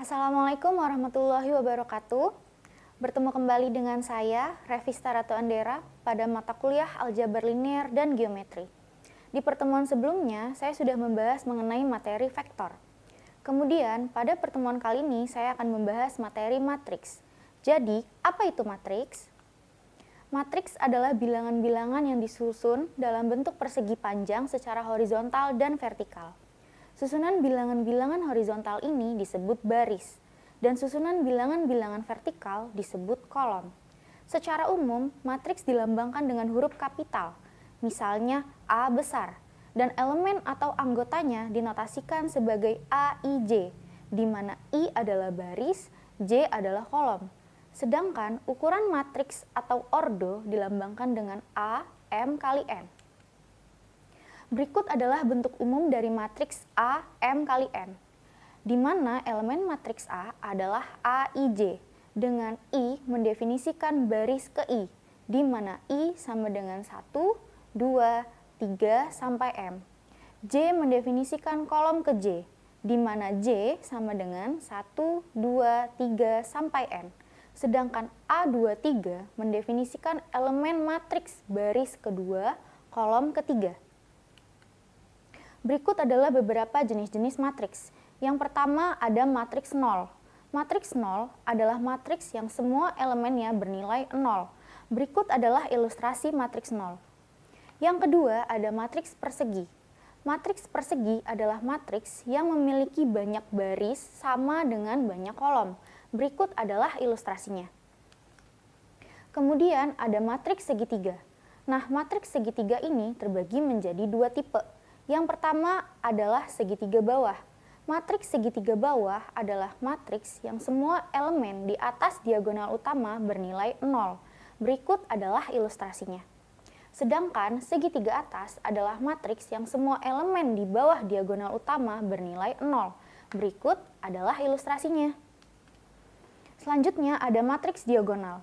Assalamualaikum warahmatullahi wabarakatuh. Bertemu kembali dengan saya, Revista Ratu Andera, pada mata kuliah Aljabar Linear dan Geometri. Di pertemuan sebelumnya, saya sudah membahas mengenai materi vektor. Kemudian, pada pertemuan kali ini, saya akan membahas materi matriks. Jadi, apa itu matriks? Matriks adalah bilangan-bilangan yang disusun dalam bentuk persegi panjang secara horizontal dan vertikal. Susunan bilangan-bilangan horizontal ini disebut baris, dan susunan bilangan-bilangan vertikal disebut kolom. Secara umum, matriks dilambangkan dengan huruf kapital, misalnya A besar, dan elemen atau anggotanya dinotasikan sebagai A, I, J, di mana I adalah baris, J adalah kolom. Sedangkan ukuran matriks atau ordo dilambangkan dengan A, M kali N. Berikut adalah bentuk umum dari matriks A, M kali N, di mana elemen matriks A adalah A, I, J, dengan I mendefinisikan baris ke I, di mana I sama dengan 1, 2, 3, sampai M. J mendefinisikan kolom ke J, di mana J sama dengan 1, 2, 3, sampai N. Sedangkan A2, 3 mendefinisikan elemen matriks baris kedua, kolom ketiga. Berikut adalah beberapa jenis-jenis matriks. Yang pertama ada matriks 0. Matriks 0 adalah matriks yang semua elemennya bernilai 0. Berikut adalah ilustrasi matriks 0. Yang kedua ada matriks persegi. Matriks persegi adalah matriks yang memiliki banyak baris sama dengan banyak kolom. Berikut adalah ilustrasinya. Kemudian ada matriks segitiga. Nah, matriks segitiga ini terbagi menjadi dua tipe. Yang pertama adalah segitiga bawah. Matriks segitiga bawah adalah matriks yang semua elemen di atas diagonal utama bernilai 0. Berikut adalah ilustrasinya. Sedangkan segitiga atas adalah matriks yang semua elemen di bawah diagonal utama bernilai 0. Berikut adalah ilustrasinya. Selanjutnya ada matriks diagonal.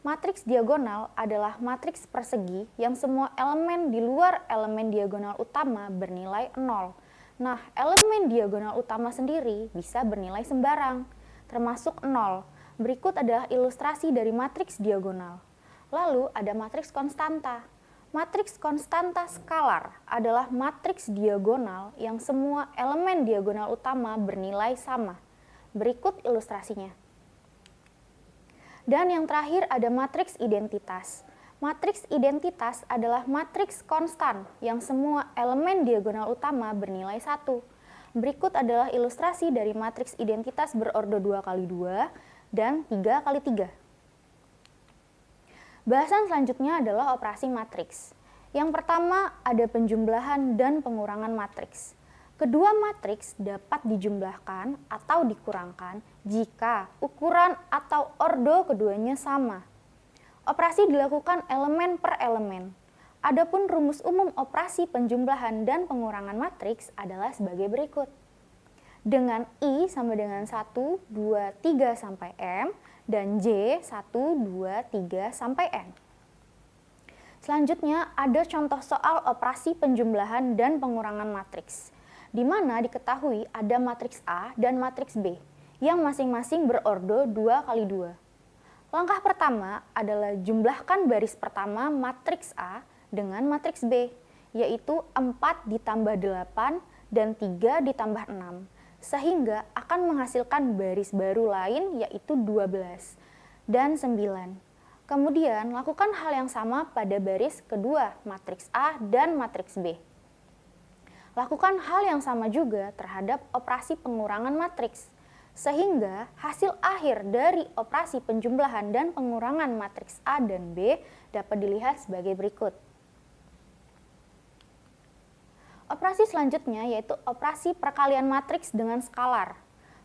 Matriks diagonal adalah matriks persegi yang semua elemen di luar elemen diagonal utama bernilai 0. Nah, elemen diagonal utama sendiri bisa bernilai sembarang, termasuk 0. Berikut adalah ilustrasi dari matriks diagonal. Lalu ada matriks konstanta. Matriks konstanta skalar adalah matriks diagonal yang semua elemen diagonal utama bernilai sama. Berikut ilustrasinya. Dan yang terakhir ada matriks identitas. Matriks identitas adalah matriks konstan yang semua elemen diagonal utama bernilai 1. Berikut adalah ilustrasi dari matriks identitas berordo 2x2 dan 3x3. Bahasan selanjutnya adalah operasi matriks. Yang pertama ada penjumlahan dan pengurangan matriks. Kedua matriks dapat dijumlahkan atau dikurangkan jika ukuran atau ordo keduanya sama. Operasi dilakukan elemen per elemen. Adapun rumus umum operasi penjumlahan dan pengurangan matriks adalah sebagai berikut. Dengan I sama dengan 1, 2, 3 sampai M dan J 1, 2, 3 sampai N. Selanjutnya ada contoh soal operasi penjumlahan dan pengurangan matriks, di mana diketahui ada matriks A dan matriks B yang masing-masing berordo 2x2. Langkah pertama adalah jumlahkan baris pertama matriks A dengan matriks B, yaitu 4 ditambah 8 dan 3 ditambah 6, sehingga akan menghasilkan baris baru lain yaitu 12 dan 9. Kemudian lakukan hal yang sama pada baris kedua matriks A dan matriks B. Lakukan hal yang sama juga terhadap operasi pengurangan matriks, sehingga hasil akhir dari operasi penjumlahan dan pengurangan matriks A dan B dapat dilihat sebagai berikut. Operasi selanjutnya yaitu operasi perkalian matriks dengan skalar.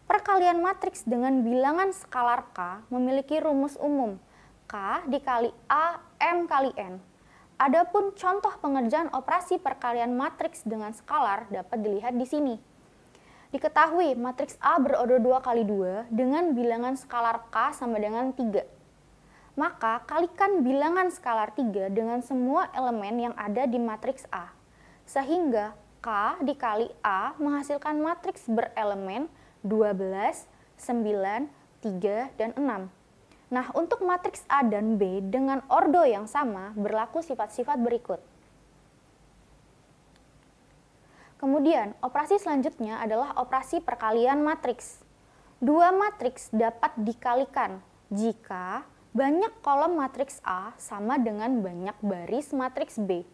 Perkalian matriks dengan bilangan skalar K memiliki rumus umum K dikali A M kali N. Adapun contoh pengerjaan operasi perkalian matriks dengan skalar dapat dilihat di sini. Diketahui matriks A berordo 2x2 dengan bilangan skalar K sama dengan 3. Maka kalikan bilangan skalar 3 dengan semua elemen yang ada di matriks A. Sehingga K dikali A menghasilkan matriks berelemen 12, 9, 3, dan 6. Nah, untuk matriks A dan B dengan ordo yang sama berlaku sifat-sifat berikut. Kemudian, operasi selanjutnya adalah operasi perkalian matriks. Dua matriks dapat dikalikan jika banyak kolom matriks A sama dengan banyak baris matriks B.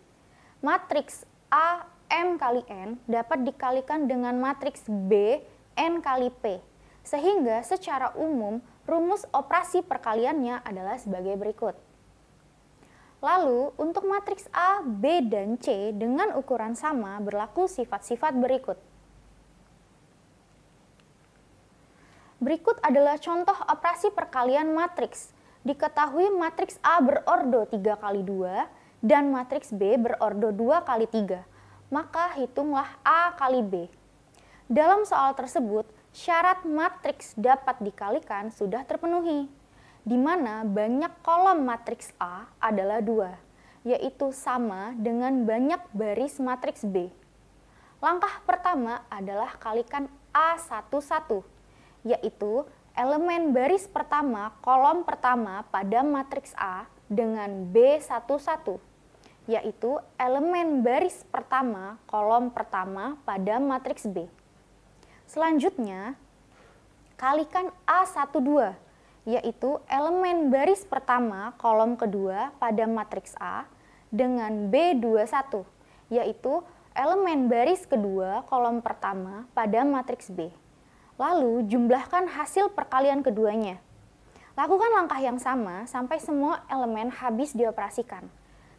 Matriks A M kali N dapat dikalikan dengan matriks B N kali P. Sehingga secara umum rumus operasi perkaliannya adalah sebagai berikut. Lalu untuk matriks A, B, dan C dengan ukuran sama berlaku sifat-sifat berikut. Berikut adalah contoh operasi perkalian matriks. Diketahui matriks A berordo 3 kali 2 dan matriks B berordo 2 kali 3. Maka hitunglah A kali B. Dalam soal tersebut, syarat matriks dapat dikalikan sudah terpenuhi, di mana banyak kolom matriks A adalah 2, yaitu sama dengan banyak baris matriks B. Langkah pertama adalah kalikan A11, yaitu elemen baris pertama kolom pertama pada matriks A dengan B11, yaitu elemen baris pertama kolom pertama pada matriks B. Selanjutnya, kalikan A12, yaitu elemen baris pertama kolom kedua pada matriks A dengan B21, yaitu elemen baris kedua kolom pertama pada matriks B. Lalu jumlahkan hasil perkalian keduanya. Lakukan langkah yang sama sampai semua elemen habis dioperasikan.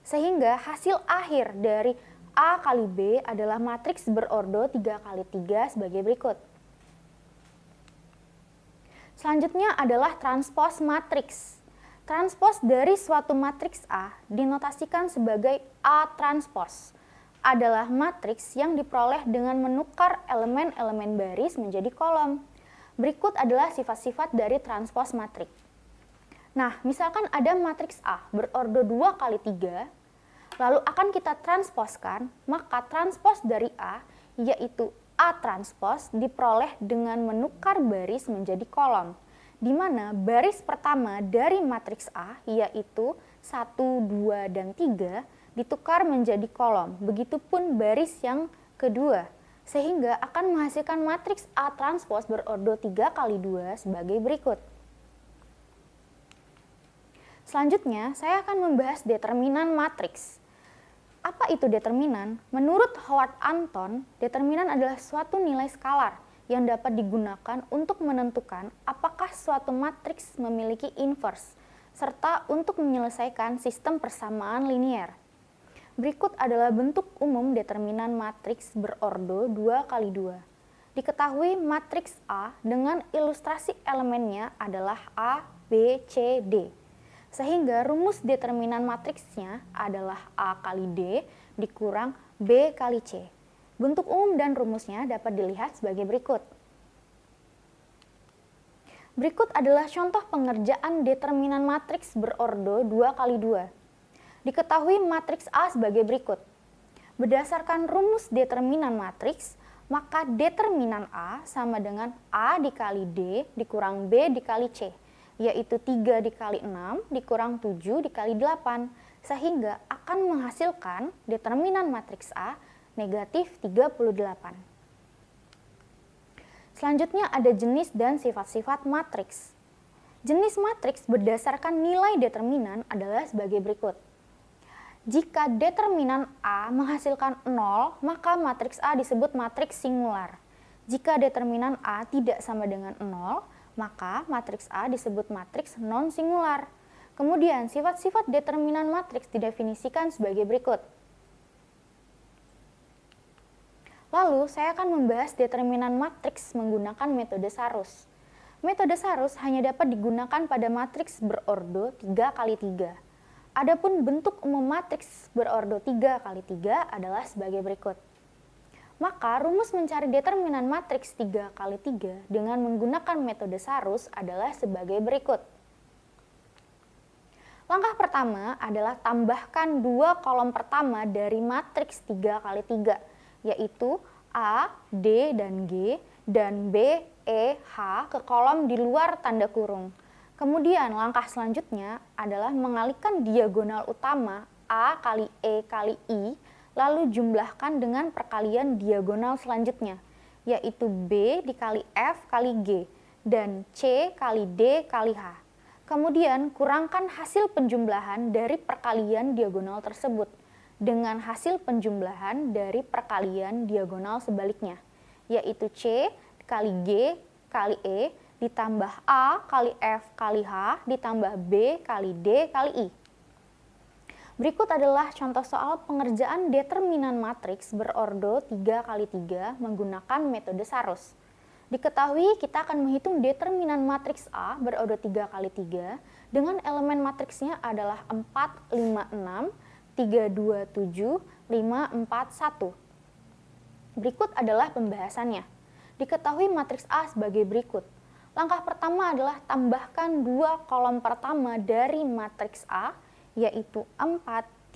Sehingga hasil akhir dari A kali B adalah matriks berordo 3 kali 3 sebagai berikut. Selanjutnya adalah transpos matriks. Transpos dari suatu matriks A dinotasikan sebagai A transpos. Adalah matriks yang diperoleh dengan menukar elemen-elemen baris menjadi kolom. Berikut adalah sifat-sifat dari transpos matriks. Nah, misalkan ada matriks A berordo 2 kali 3, lalu akan kita transposkan, maka transpos dari A, yaitu A transpos, diperoleh dengan menukar baris menjadi kolom, di mana baris pertama dari matriks A, yaitu 1, 2, dan 3, ditukar menjadi kolom, begitupun baris yang kedua, sehingga akan menghasilkan matriks A transpos berordo 3 kali 2 sebagai berikut. Selanjutnya, saya akan membahas determinan matriks. Apa itu determinan? Menurut Howard Anton, determinan adalah suatu nilai skalar yang dapat digunakan untuk menentukan apakah suatu matriks memiliki inverse, serta untuk menyelesaikan sistem persamaan linier. Berikut adalah bentuk umum determinan matriks berordo 2 kali 2. Diketahui matriks A dengan ilustrasi elemennya adalah A, B, C, D. Sehingga rumus determinan matriksnya adalah A kali D dikurang B kali C. Bentuk umum dan rumusnya dapat dilihat sebagai berikut. Berikut adalah contoh pengerjaan determinan matriks berordo 2 kali 2. Diketahui matriks A sebagai berikut. Berdasarkan rumus determinan matriks, maka determinan A sama dengan A dikali D dikurang B dikali C, yaitu 3 dikali 6 dikurang 7 dikali 8, sehingga akan menghasilkan determinan matriks A negatif 38. Selanjutnya ada jenis dan sifat-sifat matriks. Jenis matriks berdasarkan nilai determinan adalah sebagai berikut. Jika determinan A menghasilkan 0, maka matriks A disebut matriks singular. Jika determinan A tidak sama dengan 0, maka matriks A disebut matriks non-singular. Kemudian, sifat-sifat determinan matriks didefinisikan sebagai berikut. Lalu, saya akan membahas determinan matriks menggunakan metode Sarus. Metode Sarus hanya dapat digunakan pada matriks berordo 3 kali 3. Adapun bentuk umum matriks berordo 3 kali 3 adalah sebagai berikut. Maka rumus mencari determinan matriks 3 kali 3 dengan menggunakan metode Sarus adalah sebagai berikut. Langkah pertama adalah tambahkan 2 kolom pertama dari matriks 3 kali 3, yaitu A, D, dan G dan B, E, H ke kolom di luar tanda kurung. Kemudian langkah selanjutnya adalah mengalihkan diagonal utama A kali E kali I, lalu jumlahkan dengan perkalian diagonal selanjutnya, yaitu B dikali F kali G, dan C kali D kali H. Kemudian kurangkan hasil penjumlahan dari perkalian diagonal tersebut dengan hasil penjumlahan dari perkalian diagonal sebaliknya, yaitu C kali G kali E ditambah A kali F kali H ditambah B kali D kali I. Berikut adalah contoh soal pengerjaan determinan matriks berordo 3 kali 3 menggunakan metode Saros. Diketahui kita akan menghitung determinan matriks A berordo 3 kali 3 dengan elemen matriksnya adalah 4, 5, 6, 3, 2, 7, 5, 4, 1. Berikut adalah pembahasannya. Diketahui matriks A sebagai berikut. Langkah pertama adalah tambahkan dua kolom pertama dari matriks A, yaitu 4,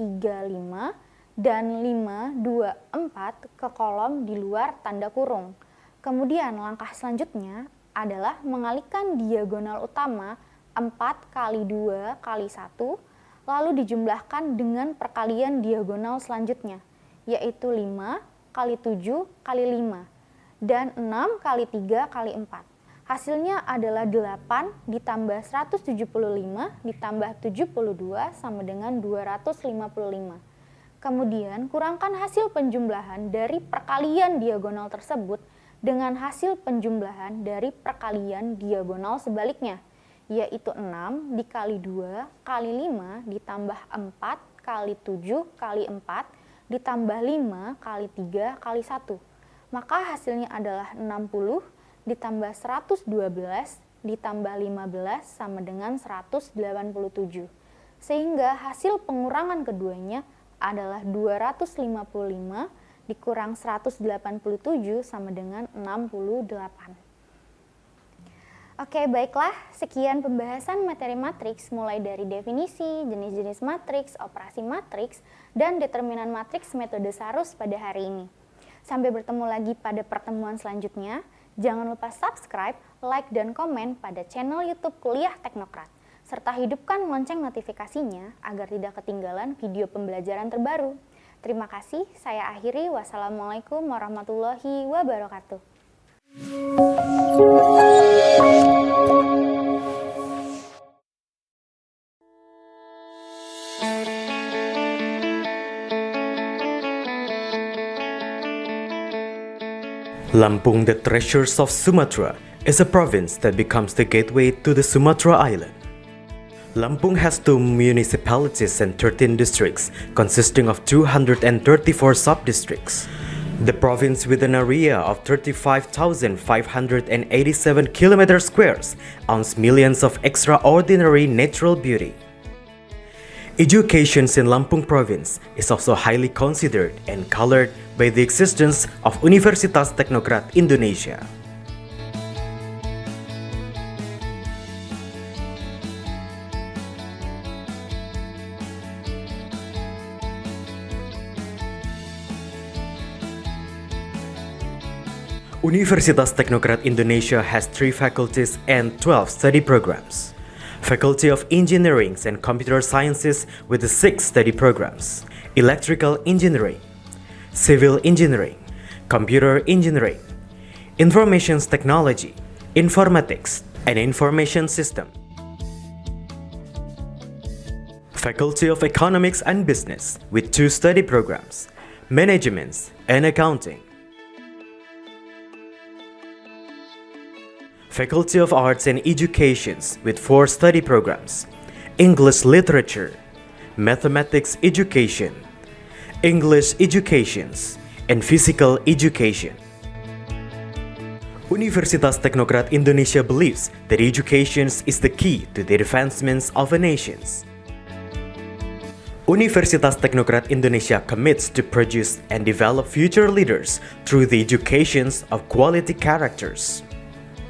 3, 5, dan 5, 2, 4 ke kolom di luar tanda kurung. Kemudian langkah selanjutnya adalah mengalihkan diagonal utama 4 kali 2 kali 1, lalu dijumlahkan dengan perkalian diagonal selanjutnya, yaitu 5 kali 7 kali 5, dan 6 kali 3 kali 4. Hasilnya adalah 8 ditambah 175 ditambah 72 sama dengan 255. Kemudian kurangkan hasil penjumlahan dari perkalian diagonal tersebut dengan hasil penjumlahan dari perkalian diagonal sebaliknya, yaitu 6 dikali 2 kali 5 ditambah 4 kali 7 kali 4 ditambah 5 kali 3 kali 1. Maka hasilnya adalah 60 ditambah 112 ditambah 15 sama dengan 187. Sehingga hasil pengurangan keduanya adalah 255 dikurang 187 sama dengan 68. Oke, baiklah, sekian pembahasan materi matriks mulai dari definisi, jenis-jenis matriks, operasi matriks, dan determinan matriks metode Saros pada hari ini. Sampai bertemu lagi pada pertemuan selanjutnya. Jangan lupa subscribe, like, dan komen pada channel YouTube Kuliah Teknokrat, serta hidupkan lonceng notifikasinya agar tidak ketinggalan video pembelajaran terbaru. Terima kasih, saya akhiri. Wassalamualaikum warahmatullahi wabarakatuh. Lampung, the Treasures of Sumatra, is a province that becomes the gateway to the Sumatra Island. Lampung has 2 municipalities and 13 districts, consisting of 234 sub-districts. The province, with an area of 35,587 km squares, owns millions of extraordinary natural beauty. Education in Lampung province is also highly considered and colored by the existence of Universitas Teknokrat Indonesia. Universitas Teknokrat Indonesia has 3 faculties and 12 study programs. Faculty of Engineering and Computer Sciences with the 6 study programs: Electrical Engineering, Civil Engineering, Computer Engineering, Information Technology, Informatics, and Information System. Faculty of Economics and Business with 2 study programs: Management and Accounting. Faculty of Arts and Educations with 4 study programs: English Literature, Mathematics Education, English Educations, and Physical Education. Universitas Teknokrat Indonesia believes that education is the key to the advancements of a nation. Universitas Teknokrat Indonesia commits to produce and develop future leaders through the education of quality characters.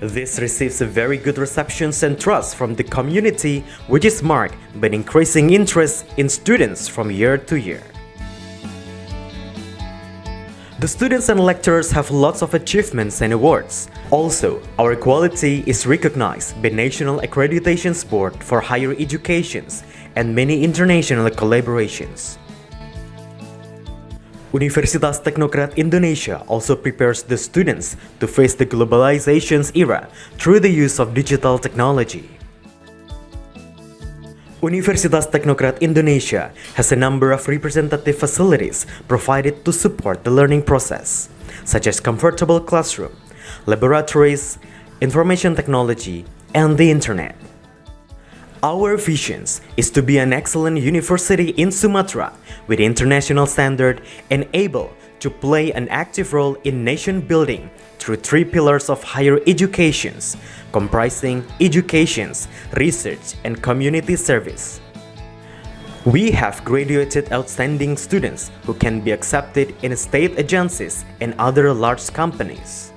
This receives a very good reception and trust from the community, which is marked by an increasing interest in students from year to year. The students and lecturers have lots of achievements and awards. Also, our quality is recognized by National Accreditation Board for Higher Education and many international collaborations. Universitas Teknokrat Indonesia also prepares the students to face the globalization's era through the use of digital technology. Universitas Teknokrat Indonesia has a number of representative facilities provided to support the learning process, such as comfortable classroom, laboratories, information technology, and the internet. Our vision is to be an excellent university in Sumatra with international standard and able to play an active role in nation building through 3 pillars of higher education, comprising education, research, and community service. We have graduated outstanding students who can be accepted in state agencies and other large companies.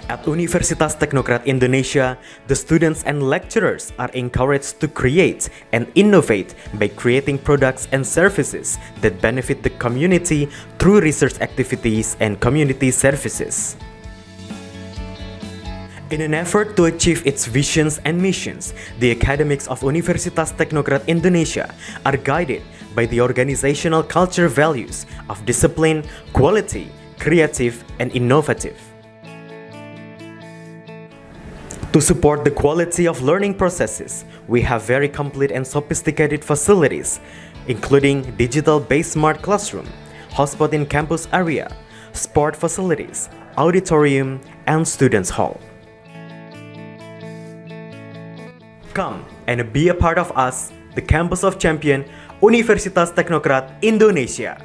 At Universitas Teknokrat Indonesia, the students and lecturers are encouraged to create and innovate by creating products and services that benefit the community through research activities and community services. In an effort to achieve its visions and missions, the academics of Universitas Teknokrat Indonesia are guided by the organizational culture values of discipline, quality, creative, and innovative. To support the quality of learning processes, we have very complete and sophisticated facilities, including digital-based smart classroom, hotspot in campus area, sport facilities, auditorium, and students' hall. Come and be a part of us, the Campus of Champion, Universitas Teknokrat Indonesia.